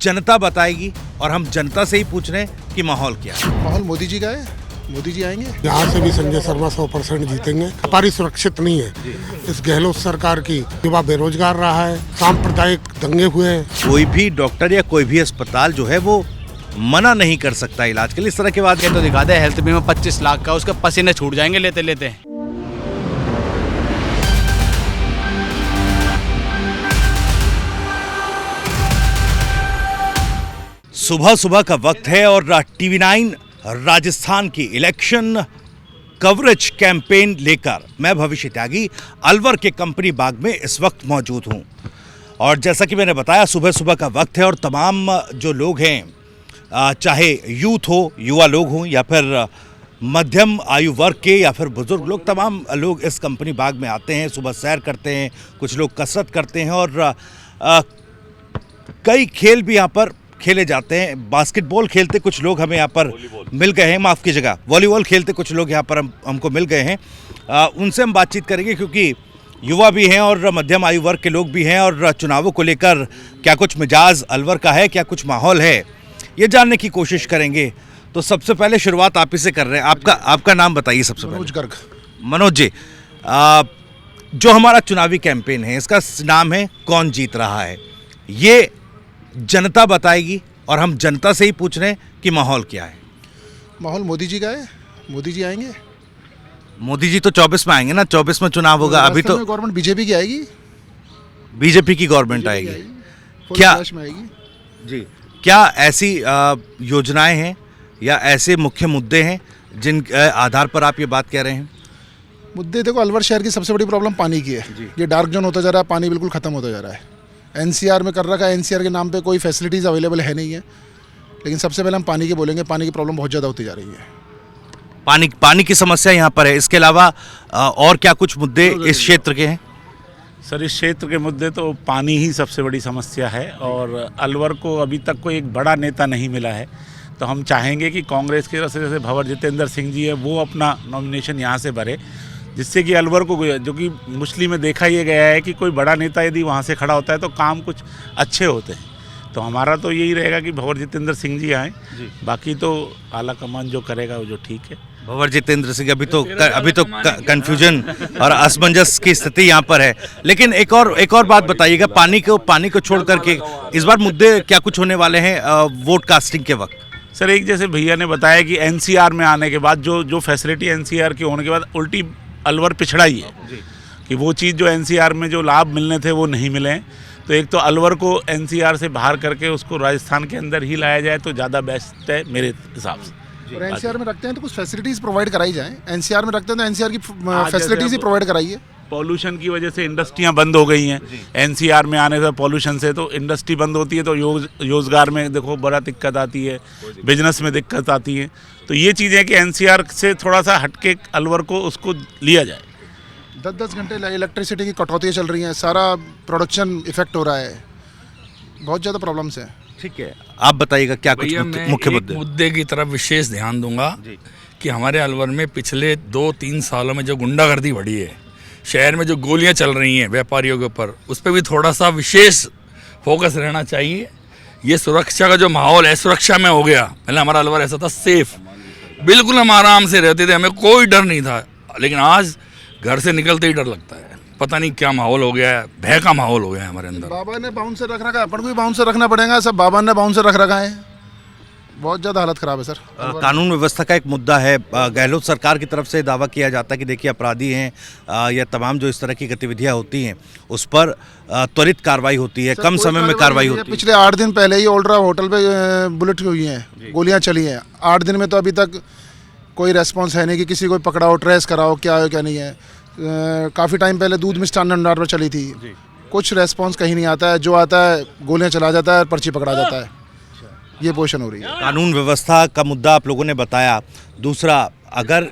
जनता बताएगी और हम जनता से ही पूछ रहे हैं कि माहौल क्या है। माहौल मोदी जी का है, मोदी जी आएंगे। यहाँ से भी संजय शर्मा 100% जीतेंगे। व्यापारी सुरक्षित नहीं है। इस गहलोत सरकार की युवा बेरोजगार रहा है, सांप्रदायिक दंगे हुए हैं। कोई भी डॉक्टर या कोई भी अस्पताल जो है वो मना नहीं कर सकता इलाज के लिए। इस तरह की बात ये तो दिखा दे, हेल्थ बीमा 25 लाख का, उसके पसीने छूट जाएंगे लेते लेते। सुबह सुबह का वक्त है और टीवी 9 राजस्थान की इलेक्शन कवरेज कैंपेन लेकर मैं भविष्य त्यागी अलवर के कंपनी बाग में इस वक्त मौजूद हूं। और जैसा कि मैंने बताया, सुबह सुबह का वक्त है और तमाम जो लोग हैं, चाहे यूथ हो, युवा लोग हों या फिर मध्यम आयु वर्ग के या फिर बुजुर्ग लोग, तमाम लोग इस कंपनी बाग में आते हैं, सुबह सैर करते हैं, कुछ लोग कसरत करते हैं और कई खेल भी यहाँ पर खेले जाते हैं। बास्केटबॉल खेलते कुछ लोग हमें यहाँ पर मिल गए हैं, माफ़ कीजिएगा, वॉलीबॉल खेलते कुछ लोग यहाँ पर हमको मिल गए हैं। उनसे हम बातचीत करेंगे क्योंकि युवा भी हैं और मध्यम आयु वर्ग के लोग भी हैं और चुनावों को लेकर क्या कुछ मिजाज अलवर का है, क्या कुछ माहौल है, ये जानने की कोशिश करेंगे। तो सबसे पहले शुरुआत आप ही से कर रहे हैं। आपका नाम बताइए सबसे पहले। मनोज गर्ग। मनोज जी, जो हमारा चुनावी कैंपेन है इसका नाम है कौन जीत रहा है। ये जनता बताएगी और हम जनता से ही पूछ रहे हैं कि माहौल क्या है। माहौल मोदी जी का है, मोदी जी आएंगे। मोदी जी तो 24 में आएंगे ना, 24 में चुनाव होगा। अभी तो गवर्नमेंट बीजेपी की आएगी, बीजेपी की गवर्नमेंट आएगी। फुल क्या फ्लैश में आएगी जी, क्या ऐसी योजनाएं हैं या ऐसे मुख्य मुद्दे हैं जिन आधार पर आप ये बात कह रहे हैं? मुद्दे देखो, अलवर शहर की सबसे बड़ी प्रॉब्लम पानी की है। ये डार्क जोन होता जा रहा है, पानी बिल्कुल ख़त्म होता जा रहा है। एनसीआर में कर रखा है, एनसीआर के नाम पे कोई फैसिलिटीज़ अवेलेबल है नहीं है। लेकिन सबसे पहले हम पानी की बोलेंगे, पानी की प्रॉब्लम बहुत ज़्यादा होती जा रही है। पानी की समस्या यहाँ पर है। इसके अलावा और क्या कुछ मुद्दे इस क्षेत्र के हैं? सर, इस क्षेत्र के मुद्दे तो पानी ही सबसे बड़ी समस्या है और अलवर को अभी तक कोई एक बड़ा नेता नहीं मिला है। तो हम चाहेंगे कि कांग्रेस की तरफ से जैसे भंवर जितेंद्र सिंह जी है, वो अपना नॉमिनेशन यहाँ से भरे, जिससे कि अलवर को, जो कि मुस्लिम में देखा ये गया है कि कोई बड़ा नेता यदि वहाँ से खड़ा होता है तो काम कुछ अच्छे होते हैं। तो हमारा तो यही रहेगा कि भंवर जितेंद्र सिंह जी आएँ। बाकी तो आला कमान जो करेगा वो जो ठीक है। भंवर जितेंद्र सिंह अभी तो कंफ्यूजन और असमंजस की स्थिति यहाँ पर है। लेकिन एक और बात बताइएगा, पानी को छोड़ करके इस बार मुद्दे क्या कुछ होने वाले हैं वोट कास्टिंग के वक्त? सर, एक जैसे भैया ने बताया कि एनसीआर में आने के बाद जो फैसिलिटी एनसीआर के होने के बाद उल्टी अलवर पिछड़ा ही है कि वो चीज़ जो एनसीआर में जो लाभ मिलने थे वो नहीं मिले हैं। तो एक तो अलवर को एनसीआर से बाहर करके उसको राजस्थान के अंदर ही लाया जाए तो ज़्यादा बेस्ट है मेरे हिसाब से। और एनसीआर में रखते हैं तो कुछ फैसिलिटीज़ प्रोवाइड कराई जाए। एनसीआर में रखते हैं तो एनसीआर की फैसिलिटीज़ ही प्रोवाइड कराइए। पॉल्यूशन की वजह से इंडस्ट्रियां बंद हो गई हैं। एनसीआर में आने से पॉल्यूशन से तो इंडस्ट्री बंद होती है तो रोजगार में देखो बड़ा दिक्कत आती है, बिजनेस में दिक्कत आती है। तो ये चीज़ें कि एनसीआर से थोड़ा सा हटके अलवर को उसको लिया जाए। 10-10 घंटे इलेक्ट्रिसिटी की कटौतियाँ चल रही हैं, सारा प्रोडक्शन इफेक्ट हो रहा है, बहुत ज़्यादा प्रॉब्लम्स हैं। ठीक है, आप बताइएगा क्या कुछ मुख्य मुद्दे की तरफ विशेष ध्यान दूंगा कि हमारे अलवर में पिछले 2-3 सालों में जो गुंडागर्दी बढ़ी है, शहर में जो गोलियां चल रही हैं व्यापारियों के ऊपर, उस पर भी थोड़ा सा विशेष फोकस रहना चाहिए। ये सुरक्षा का जो माहौल है, सुरक्षा में हो गया। पहले हमारा अलवर ऐसा था सेफ, बिल्कुल हम आराम से रहते थे, हमें कोई डर नहीं था। लेकिन आज घर से निकलते ही डर लगता है, पता नहीं क्या माहौल हो गया है, भय का माहौल हो गया है हमारे अंदर। बाबा ने बाउंसर रख रखा है, अपन को भी बाउंसर रखना पड़ेगा। सब बाबा ने बाउंसर रख रखा है, बहुत ज़्यादा हालत ख़राब है सर। कानून व्यवस्था का एक मुद्दा है। गहलोत सरकार की तरफ से दावा किया जाता है कि देखिए अपराधी हैं या तमाम जो इस तरह की गतिविधियां होती हैं उस पर त्वरित कार्रवाई होती है, कम समय में कार्रवाई होती है। पिछले 8 दिन पहले ही ओल्ड्रा होटल पे बुलेट हुई हैं, गोलियां चली हैं। 8 दिन में तो अभी तक कोई रेस्पॉन्स है नहीं कि किसी को पकड़ाओ, ट्रेस कराओ, क्या है क्या नहीं है। काफ़ी टाइम पहले दूध मिष्ठान भंडार पर चली थी, कुछ रेस्पॉन्स कहीं नहीं आता है। जो आता है गोलियाँ चला जाता है, पर्ची पकड़ा जाता है। ये पोजीशन हो रही है। कानून व्यवस्था का मुद्दा आप लोगों ने बताया। दूसरा, अगर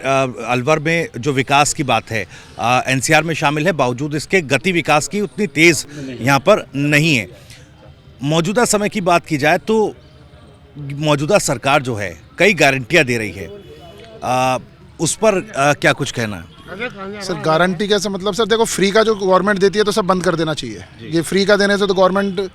अलवर में जो विकास की बात है, एनसीआर में शामिल है, बावजूद इसके गति विकास की उतनी तेज़ यहाँ पर नहीं है। मौजूदा समय की बात की जाए तो मौजूदा सरकार जो है कई गारंटियाँ दे रही है, उस पर क्या कुछ कहना है? सर, गारंटी कैसे, मतलब सर देखो, फ्री का जो गवर्नमेंट देती है तो सब बंद कर देना चाहिए। ये फ्री का देने से तो गवर्नमेंट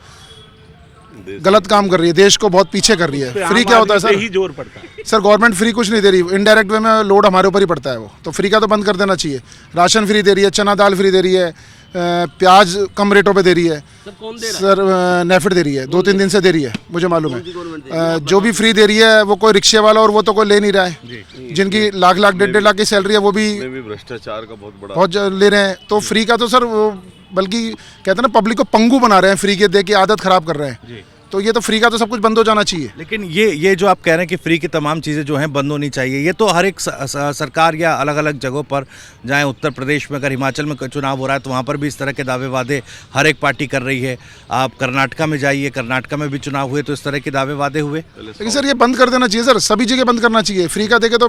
गलत काम कर रही है, देश को बहुत पीछे कर रही है। फ्री क्या होता है सर? ही जोर पड़ता है। सर गवर्नमेंट फ्री कुछ नहीं दे रही, इनडायरेक्ट वे में लोड हमारे ऊपर ही पड़ता है। वो तो फ्री का तो बंद कर देना चाहिए। राशन फ्री दे रही है, चना दाल फ्री दे रही है, प्याज कम रेटों पे दे रही है सर, नेफेड दे रही है, 2-3 दिन से दे रही है, मुझे मालूम है। जो भी फ्री दे रही है वो कोई रिक्शे वाला और वो तो कोई ले नहीं रहा है, जिनकी लाख लाख 1.5 लाख की सैलरी है वो भी भ्रष्टाचार का बहुत ले रहे हैं। तो फ्री का तो सर वो बल्कि कहते हैं ना, पब्लिक को पंगु बना रहे हैं, फ्री के दे के आदत खराब कर रहे हैं। तो ये तो फ्री का तो सब कुछ बंद हो जाना चाहिए। लेकिन ये जो आप कह रहे हैं कि फ्री की तमाम चीज़ें जो हैं बंद होनी चाहिए, ये तो हर एक सरकार या अलग अलग जगहों पर, जाएं उत्तर प्रदेश में, अगर हिमाचल में चुनाव हो रहा है तो वहाँ पर भी इस तरह के दावे वादे हर एक पार्टी कर रही है। आप कर्नाटका में जाइए, कर्नाटका में भी चुनाव हुए तो इस तरह के दावे वादे हुए। लेकिन सर ये बंद कर देना चाहिए सर, सभी जगह बंद करना चाहिए। फ्री का देके तो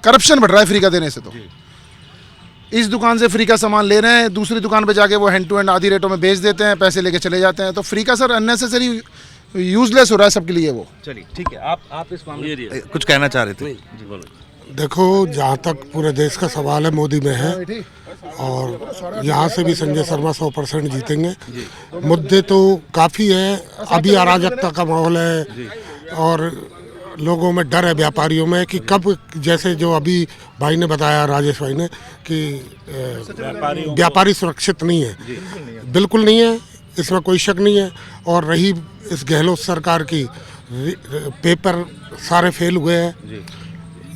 करप्शन बढ़ रहा है फ्री का देने से। तो इस दुकान से फ्री का सामान ले रहे हैं, दूसरी दुकान पे जाके वो हैंड टू हैंड आधी रेटों में बेच देते हैं, पैसे लेके चले जाते हैं। तो फ्री का सर अननेसेसरी यूजलेस हो रहा है सबके लिए वो। चलिए ठीक है, आप इस मामले में कुछ कहना चाह रहे थे? देखो, जहाँ तक पूरे देश का सवाल है मोदी में है, और यहाँ से भी संजय शर्मा 100% जीतेंगे। मुद्दे तो काफ़ी है, अभी अराजकता का माहौल है और लोगों में डर है, व्यापारियों में, कि कब, जैसे जो अभी भाई ने बताया, राजेश भाई ने, कि व्यापारी सुरक्षित नहीं है। बिल्कुल नहीं है, इसमें कोई शक नहीं है। और रही इस गहलोत सरकार की, पेपर सारे फेल हुए हैं,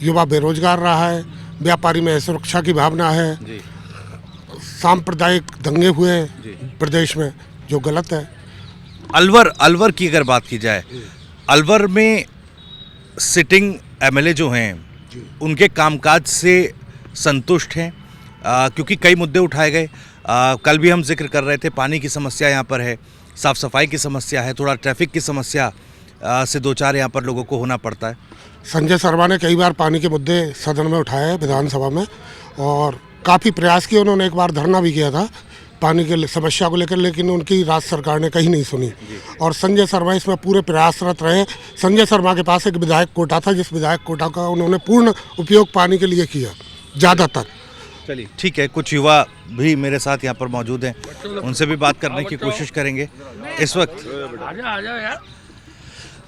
युवा बेरोजगार रहा है, व्यापारी में सुरक्षा की भावना है, सांप्रदायिक दंगे हुए हैं प्रदेश में, जो गलत है। अलवर की अगर बात की जाए, अलवर में सिटिंग एमएलए जो हैं उनके कामकाज से संतुष्ट हैं, क्योंकि कई मुद्दे उठाए गए। कल भी हम जिक्र कर रहे थे, पानी की समस्या यहाँ पर है, साफ़ सफाई की समस्या है, थोड़ा ट्रैफिक की समस्या से दो चार यहाँ पर लोगों को होना पड़ता है। संजय शर्मा ने कई बार पानी के मुद्दे सदन में उठाए हैं, विधानसभा में, और काफ़ी प्रयास किए। उन्होंने एक बार धरना भी किया था पानी के समस्या को लेकर, लेकिन उनकी राज्य सरकार ने कहीं नहीं सुनी। और संजय शर्मा इसमें पूरे प्रयासरत रहे। संजय शर्मा के पास एक विधायक कोटा था, जिस विधायक कोटा का उन्होंने पूर्ण उपयोग पानी के लिए किया, ज़्यादातर। चलिए ठीक है, कुछ युवा भी मेरे साथ यहाँ पर मौजूद हैं, उनसे भी बात करने की कोशिश करेंगे इस वक्त।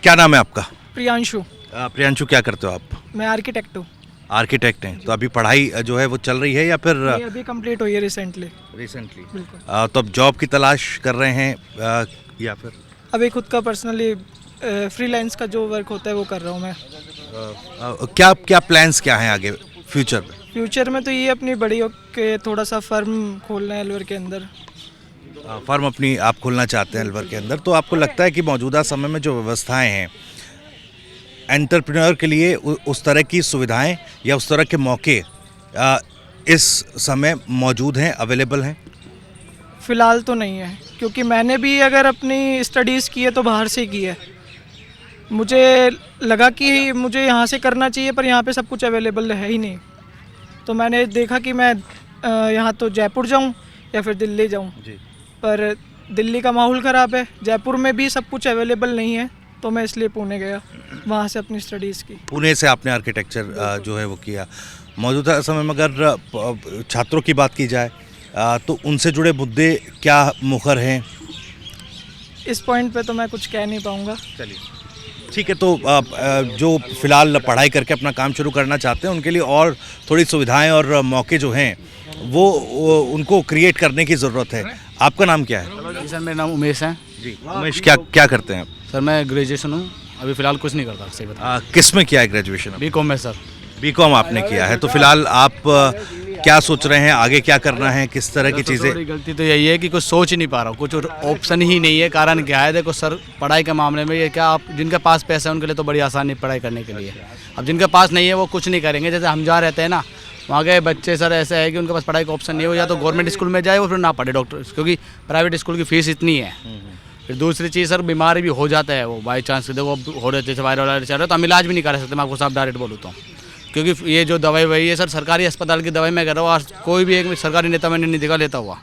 क्या नाम है आपका? प्रियांशु। प्रियांशु, क्या करते हो आप? मैं आर्किटेक्ट हूँ। आर्किटेक्ट हैं, तो अभी पढ़ाई जो है वो चल रही है या फिर अभी कंप्लीट हुई है रिसेंटली? बिल्कुल। तो अब जॉब की तलाश कर रहे हैं या फिर अभी खुद का पर्सनली फ्रीलांस का जो वर्क होता है वो कर रहा हूँ मैं। क्या प्लान्स क्या हैं आगे फ्यूचर में? फ्यूचर में तो ये अपनी बड़ी के थोड़ा सा फर्म खोलना है अलवर के अंदर। फर्म अपनी आप खोलना चाहते हैं अलवर के अंदर। तो आपको लगता है कि मौजूदा समय में जो व्यवस्थाएं हैं एंटरप्रेन्योर के लिए, उस तरह की सुविधाएं या उस तरह के मौके इस समय मौजूद हैं, अवेलेबल हैं? फ़िलहाल तो नहीं है, क्योंकि मैंने भी अगर अपनी स्टडीज़ की है तो बाहर से की है। मुझे लगा कि मुझे यहाँ से करना चाहिए, पर यहाँ पे सब कुछ अवेलेबल है ही नहीं। तो मैंने देखा कि मैं यहाँ तो जयपुर जाऊँ या फिर दिल्ली जाऊँ, पर दिल्ली का माहौल ख़राब है, जयपुर में भी सब कुछ अवेलेबल नहीं है, तो मैं इसलिए पुणे गया, वहाँ से अपनी स्टडीज़ की। पुणे से आपने आर्किटेक्चर जो है वो किया। मौजूदा समय में अगर छात्रों की बात की जाए तो उनसे जुड़े मुद्दे क्या मुखर हैं? इस पॉइंट पे तो मैं कुछ कह नहीं पाऊँगा। चलिए ठीक है, तो जो फ़िलहाल पढ़ाई करके अपना काम शुरू करना चाहते हैं उनके लिए और थोड़ी सुविधाएं और मौके जो हैं वो उनको क्रिएट करने की ज़रूरत है। आपका नाम क्या है? जी सर, मेरा नाम उमेश है। जी उमेश, क्या करते हैं आप? सर मैं ग्रेजुएशन हूँ, अभी फ़िलहाल कुछ नहीं करता। सही बता, किस में किया है ग्रेजुएशन? बीकॉम में सर। बीकॉम आपने किया है, तो फिलहाल आप क्या सोच रहे हैं, आगे क्या करना है, किस तरह की चीज़ें? थोड़ी गलती तो यही है कि कुछ सोच ही नहीं पा रहा हूँ, कुछ ऑप्शन ही नहीं है। कारण क्या है, देखो सर, पढ़ाई के मामले में ये क्या, आप जिनके पास पैसा है उनके लिए तो बड़ी आसानी है पढ़ाई करने के लिए। अब जिनके पास नहीं है वो कुछ नहीं करेंगे। जैसे हम जहाँ रहते हैं ना, वहाँ के बच्चे सर ऐसा है कि उनके पास पढ़ाई का ऑप्शन नहीं हो, या तो गवर्नमेंट स्कूल में जाए और फिर ना पढ़े डॉक्टर, क्योंकि प्राइवेट स्कूल की फ़ीस इतनी है। फिर दूसरी चीज़ सर, बीमारी भी हो जाता है वो बाई चांस, देखो हो रहे जैसे वायरल चल रहा है तो हम इलाज भी नहीं कर सकते। मैं आपको साफ डायरेक्ट बोलूँ तो, क्योंकि ये जो दवाई वही है सर, सरकारी अस्पताल की दवाई मैं कर रहा हूँ। आज कोई भी एक सरकारी नेता मैंने नहीं देखा लेता हुआ।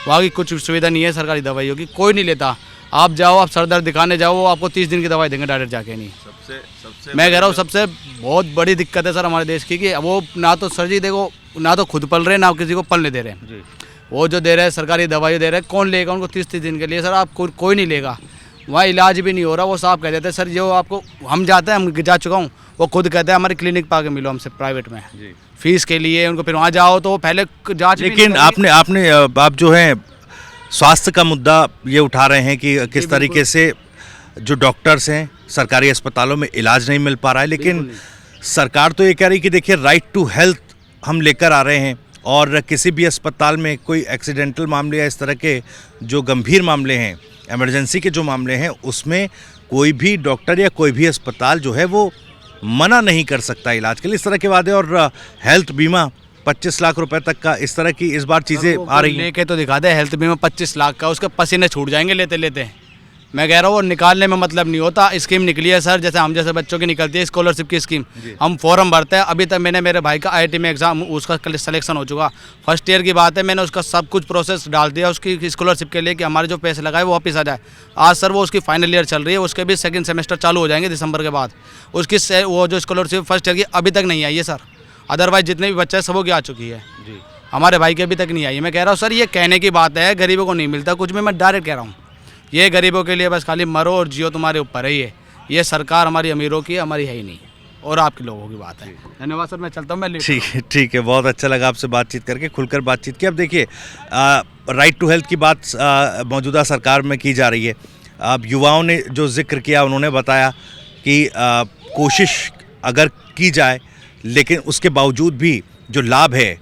वहाँ की कुछ सुविधा नहीं है सरकारी दवाइयों की, कोई नहीं लेता। आप जाओ, आप सर दर्द दिखाने जाओ, वो आपको 30 दिन की दवाई देंगे डायरेक्ट जाके। नहीं, मैं कह रहा हूँ सबसे बहुत बड़ी दिक्कत है सर हमारे देश की, कि वो ना तो सर जी देखो, ना तो खुद पल रहे, ना किसी को पलने दे रहे हैं। वो जो दे रहे हैं सरकारी दवाई दे रहे हैं, कौन लेगा उनको 30-30 दिन के लिए? सर आप कोई नहीं लेगा, वहाँ इलाज भी नहीं हो रहा। वो साहब कह देते हैं सर जो आपको, हम जाते हैं, हम जा चुका हूँ, वो खुद कहते हैं हमारे क्लिनिक पे आके मिलो हमसे प्राइवेट में फीस के लिए उनको, फिर वहाँ जाओ तो वो पहले जाँच। लेकिन आपने आप जो है स्वास्थ्य का मुद्दा ये उठा रहे हैं कि किस तरीके से जो डॉक्टर्स हैं सरकारी अस्पतालों में इलाज नहीं मिल पा रहा है, लेकिन सरकार तो ये कह रही कि देखिए राइट टू हेल्थ हम लेकर आ रहे हैं और किसी भी अस्पताल में कोई एक्सीडेंटल मामले या इस तरह के जो गंभीर मामले हैं, इमरजेंसी के जो मामले हैं, उसमें कोई भी डॉक्टर या कोई भी अस्पताल जो है वो मना नहीं कर सकता इलाज के लिए। इस तरह के वादे और हेल्थ बीमा 25 लाख रुपए तक का, इस तरह की इस बार चीज़ें आ रही हैं। लेके तो दिखा दे हेल्थ बीमा 25 लाख का, उसके पसीने छूट जाएंगे लेते लेते। मैं कह रहा हूँ वो निकालने में मतलब नहीं होता। स्कीम निकली है सर, जैसे हम जैसे बच्चों की निकलती है स्कॉलरशिप की स्कीम, हम फॉर्म भरते हैं। अभी तक मैंने मेरे भाई का IIT में एग्जाम, उसका सिलेक्शन हो चुका, फर्स्ट ईयर की बात है, मैंने उसका सब कुछ प्रोसेस डाल दिया उसकी स्कॉलरशिप के लिए कि हमारे जो पैसे लगाए वो वापस आ जाए। आज सर वो उसकी फाइनल ईयर चल रही है, उसके भी सेकंड सेमेस्टर चालू हो जाएंगे दिसंबर के बाद। उसकी वो जो स्कॉलरशिप फर्स्ट ईयर की अभी तक नहीं आई है सर, अदरवाइज जितने भी बच्चे हैं सबों की आ चुकी है, हमारे भाई के अभी तक नहीं आई है। मैं कह रहा हूँ सर ये कहने की बात है, गरीबों को नहीं मिलता कुछ भी, मैं डायरेक्ट कह रहा हूँ ये गरीबों के लिए बस खाली मरो और जियो तुम्हारे ऊपर है। ये सरकार हमारी अमीरों की, हमारी है ही नहीं, और आपके लोगों की बात है। धन्यवाद सर, मैं चलता हूँ। मैं ठीक है, बहुत अच्छा लगा आपसे बातचीत करके, खुलकर बातचीत की। अब देखिए राइट टू हेल्थ की बात मौजूदा सरकार में की जा रही है। अब युवाओं ने जो जिक्र किया, उन्होंने बताया कि कोशिश अगर की जाए लेकिन उसके बावजूद भी जो लाभ है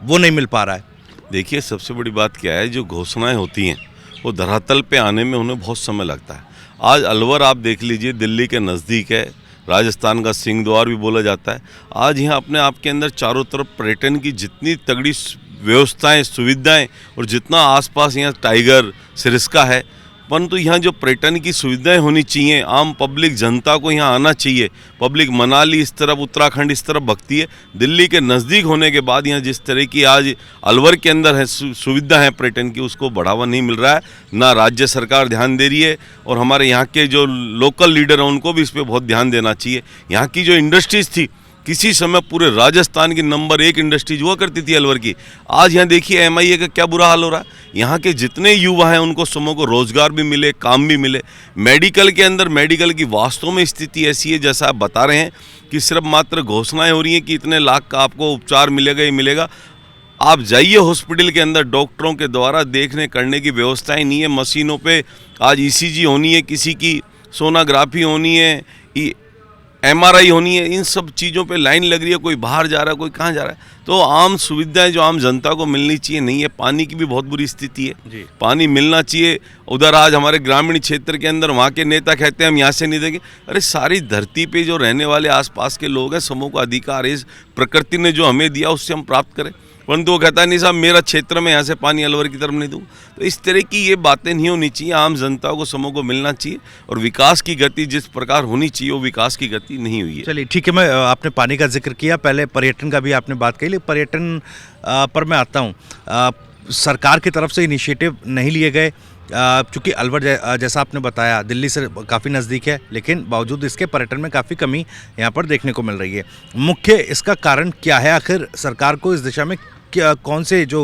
वो नहीं मिल पा रहा है। देखिए सबसे बड़ी बात क्या है, जो घोषणाएं होती हैं वो धरातल पे आने में उन्हें बहुत समय लगता है। आज अलवर आप देख लीजिए, दिल्ली के नज़दीक है, राजस्थान का सिंह द्वार भी बोला जाता है। आज यहाँ अपने आप के अंदर चारों तरफ पर्यटन की जितनी तगड़ी व्यवस्थाएं, सुविधाएं और जितना आसपास यहाँ टाइगर, सिरस्का है, परंतु यहाँ जो पर्यटन की सुविधाएं होनी चाहिए, आम पब्लिक जनता को यहाँ आना चाहिए। पब्लिक मनाली इस तरफ, उत्तराखंड इस तरफ भगती है। दिल्ली के नज़दीक होने के बाद यहाँ जिस तरह की आज अलवर के अंदर है सुविधा है पर्यटन की, उसको बढ़ावा नहीं मिल रहा है, ना राज्य सरकार ध्यान दे रही है, और हमारे यहाँ के जो लोकल लीडर हैं उनको भी इस पर बहुत ध्यान देना चाहिए। यहाँ की जो इंडस्ट्रीज़ थी, किसी समय पूरे राजस्थान की नंबर 1 इंडस्ट्रीज हुआ करती थी अलवर की, आज यहाँ देखिए MIA का क्या बुरा हाल हो रहा है। यहाँ के जितने युवा हैं उनको समूह को रोजगार भी मिले, काम भी मिले। मेडिकल के अंदर मेडिकल की वास्तव में स्थिति ऐसी है जैसा आप बता रहे हैं कि सिर्फ मात्र घोषणाएं हो रही हैं कि इतने लाख का आपको उपचार मिलेगा ही मिलेगा। आप जाइए हॉस्पिटल के अंदर, डॉक्टरों के द्वारा देखने करने की व्यवस्थाएँ नहीं है। मशीनों पर आज ECG होनी है, किसी की सोनोग्राफी होनी है, MRI होनी है, इन सब चीज़ों पे लाइन लग रही है। कोई बाहर जा रहा है, कोई कहाँ जा रहा है। तो आम सुविधाएं जो आम जनता को मिलनी चाहिए नहीं है। पानी की भी बहुत बुरी स्थिति है, पानी मिलना चाहिए। उधर आज हमारे ग्रामीण क्षेत्र के अंदर वहाँ के नेता कहते हैं हम यहाँ से नहीं देंगे। अरे सारी धरती पे जो रहने वाले आसपास के लोग हैं, समूह का अधिकार है, इस प्रकृति ने जो हमें दिया उससे हम प्राप्त करें, परंतु वो कहता है नहीं साहब मेरा क्षेत्र में यहाँ से पानी अलवर की तरफ नहीं दूँ। तो इस तरह की ये बातें नहीं होनी चाहिए। आम जनता को, समूह को मिलना चाहिए, और विकास की गति जिस प्रकार होनी चाहिए वो विकास की गति नहीं हुई है। चलिए ठीक है, मैं आपने पानी का जिक्र किया, पहले पर्यटन का भी आपने बात कही, लेकिन पर्यटन पर मैं आता हूँ। सरकार की तरफ से इनिशिएटिव नहीं लिए गए, चूँकि अलवर जैसा आपने बताया दिल्ली से काफ़ी नज़दीक है, लेकिन बावजूद इसके पर्यटन में काफ़ी कमी यहाँ पर देखने को मिल रही है। मुख्य इसका कारण क्या है? आखिर सरकार को इस दिशा में क्या कौन से जो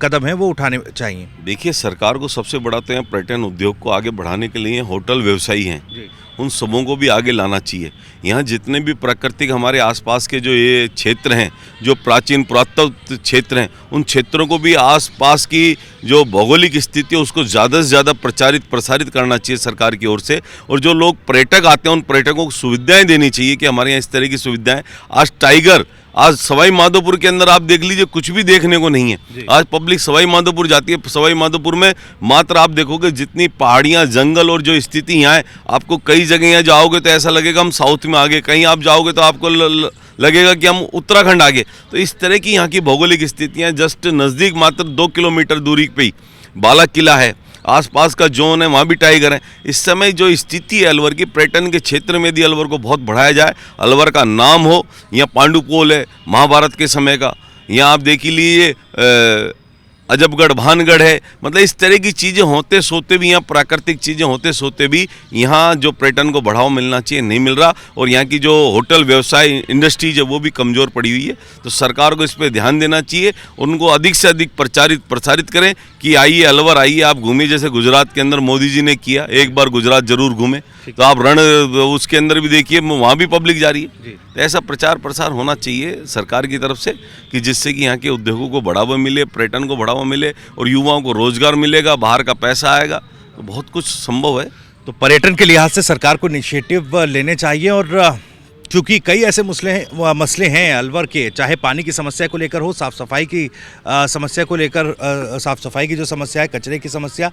कदम हैं वो उठाने चाहिए? देखिए सरकार को सबसे बड़ा तो यहाँ पर्यटन उद्योग को आगे बढ़ाने के लिए होटल व्यवसायी हैं, उन सबों को भी आगे लाना चाहिए। यहाँ जितने भी प्राकृतिक हमारे आसपास के जो ये क्षेत्र हैं, जो प्राचीन पुरातत्व क्षेत्र हैं, उन क्षेत्रों को भी आसपास की जो भौगोलिक स्थिति है उसको ज़्यादा से ज़्यादा प्रसारित करना चाहिए सरकार की ओर से। और जो लोग पर्यटक आते हैं उन पर्यटकों को सुविधाएं देनी चाहिए कि हमारे यहाँ इस तरह की सुविधाएं। आज टाइगर, आज सवाई माधोपुर के अंदर आप देख लीजिए कुछ भी देखने को नहीं है। आज पब्लिक सवाई माधोपुर जाती है, सवाई माधोपुर में मात्र आप देखोगे जितनी पहाड़ियाँ, जंगल और जो स्थिति यहाँ है, आपको कई जगह यहाँ जाओगे तो ऐसा लगेगा हम साउथ में आगे, कहीं आप जाओगे तो आपको लगेगा कि हम उत्तराखंड आगे। तो इस तरह की यहाँ की भौगोलिक स्थितियाँ, जस्ट नज़दीक मात्र 2 किलोमीटर दूरी पे ही बाला किला है, आसपास का जोन है, वहाँ भी टाइगर है। इस समय जो स्थिति है अलवर की, पर्यटन के क्षेत्र में भी अलवर को बहुत बढ़ाया जाए, अलवर का नाम हो। यहाँ पांडुपोल है महाभारत के समय का, यहाँ आप देख लीजिए अजबगढ़ भानगढ़ है, मतलब इस तरह की चीज़ें होते सोते भी, यहाँ प्राकृतिक चीज़ें होते सोते भी यहाँ जो पर्यटन को बढ़ावा मिलना चाहिए नहीं मिल रहा, और यहाँ की जो होटल व्यवसाय इंडस्ट्रीज है वो भी कमज़ोर पड़ी हुई है। तो सरकार को इस पर ध्यान देना चाहिए, उनको अधिक से अधिक प्रसारित करें कि आइए अलवर आइए, आप घूमिए, जैसे गुजरात के अंदर मोदी जी ने किया, एक बार गुजरात जरूर घूमें, तो आप रण उसके अंदर भी देखिए, वहाँ भी पब्लिक जा रही है। तो ऐसा प्रचार प्रसार होना चाहिए सरकार की तरफ से कि जिससे कि यहाँ के उद्योगों को बढ़ावा मिले, पर्यटन को बढ़ावा मिले और युवाओं को रोजगार मिलेगा, बाहर का पैसा आएगा, तो बहुत कुछ संभव है। तो पर्यटन के लिहाज से सरकार को इनिशिएटिव लेने चाहिए, और क्योंकि कई ऐसे मसले हैं अलवर के, चाहे पानी की समस्या को लेकर हो, साफ़ सफाई की समस्या को लेकर, साफ़ सफाई की जो समस्या है, कचरे की समस्या,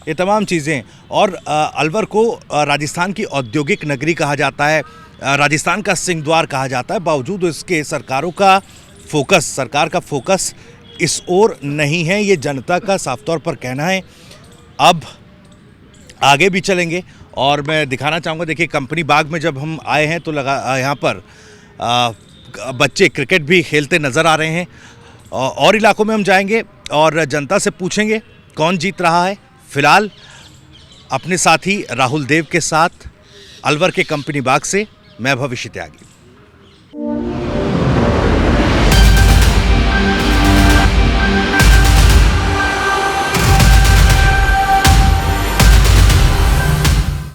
ये तमाम चीज़ें। और अलवर को राजस्थान की औद्योगिक नगरी कहा जाता है, राजस्थान का सिंह द्वार कहा जाता है, बावजूद इसके सरकार का फोकस इस ओर नहीं है, ये जनता का साफ तौर पर कहना है। अब आगे भी चलेंगे और मैं दिखाना चाहूँगा, देखिए कंपनी बाग में जब हम आए हैं तो लगा यहाँ पर बच्चे क्रिकेट भी खेलते नज़र आ रहे हैं, और इलाकों में हम जाएंगे और जनता से पूछेंगे कौन जीत रहा है। फिलहाल अपने साथी राहुल देव के साथ अलवर के कंपनी बाग से मैं भविष्य त्यागी।